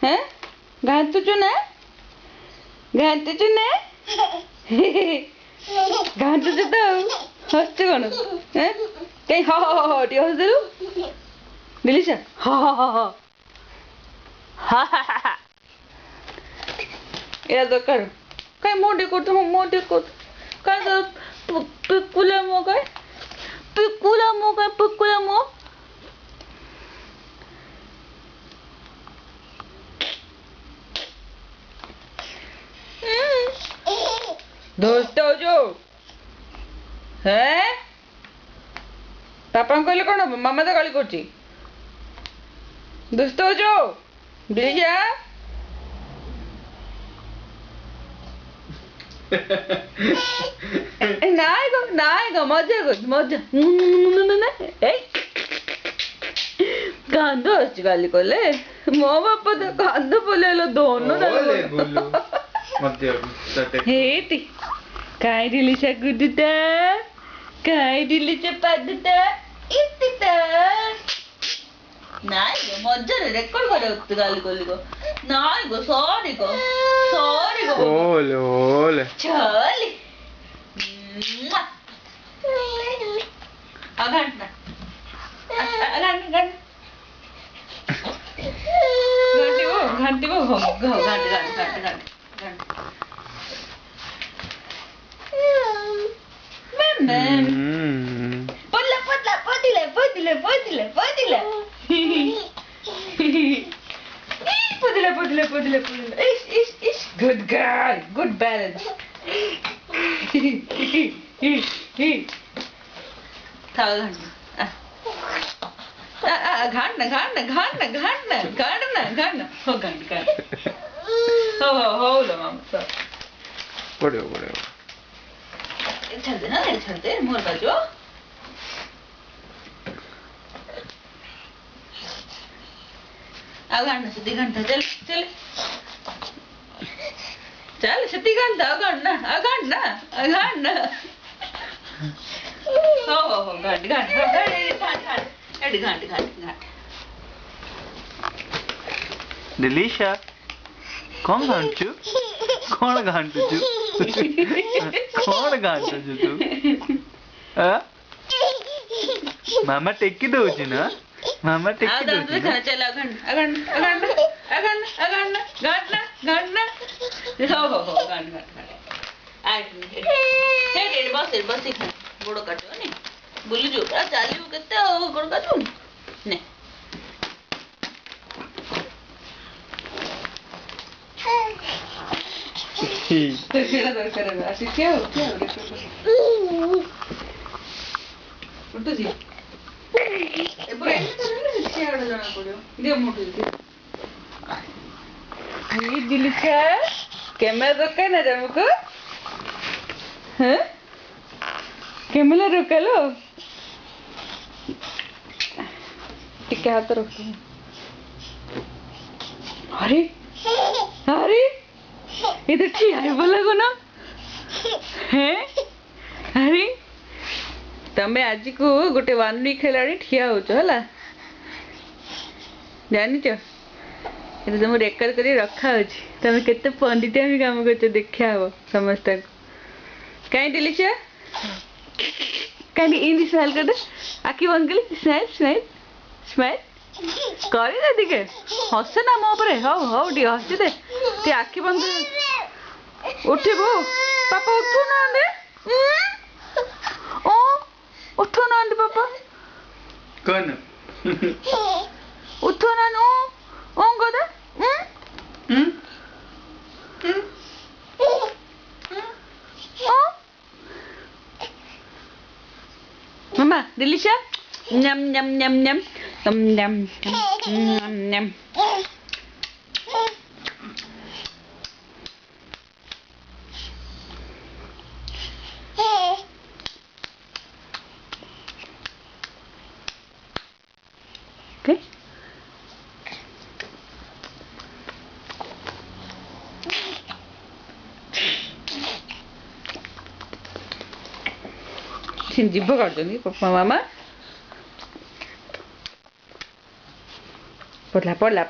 हैं घांटुचु ना घांटुचु तो हसुचु कौन हैं कहीं हा हा हा टी हस देलु दिलिशा हा हा हा हा हा हा हा या दरकार कहीं मोटे कर कहीं तो पिकुला मो दोस्त हो जो हैं पापा कहले कौन हम मामा तो गाली कर दोस्त हो जो दिलिशा नायक मजा कांद आसुची गाली कले मो बापा तो कांद बोले दोनों हेती काय दिलिशा गुडुता काय दिलिशा पादुता इत्तिता नाय गो मजा रेकॉर्ड करे गाली कली गो नाय गो सॉरी गो ओले चली घंटी वो Podile. Ish. Good girl. Good balance. घाटना हो घंट हो लो मामा पड़े चलते मोर बाजू घाटना सीधी घंटा चल सीधी घंटा घाटना हो घाट दिलिशा कौन घांटू तू मामा टेकी दउची ना चल घाटना हो घाट बस गोड़ काटो ने बुली जो चलू केते गोड़ काटू ने दरकार आसी क्या उठुजी दिलिशा कैमरा दरकार ना तुमको कैमरा रोकलो टिके हाथ रखो अरे इधर ठिया बोला को ना हैं अरे तमे आज को गोटे 1 वीक हेलानी ठिया होचो हला जानी छ ये तुम रेकर्ड करी रखा अछि तमे केते पंडितामी काम करछ देखा हो समस्त काई दिलिशा काई इन स्माइल कर आखी बंद कर स्माइल करी दे दिके हस ना मो पर हो डी हस दे ते आखी बंद उठिबो पापा उठो ना दे उठो ना दे पापा कौन उठो ना नो गोदा Mama, Dilisha? Nham. Okay. जिभ काटुछन्ति पप्पा मामा पढला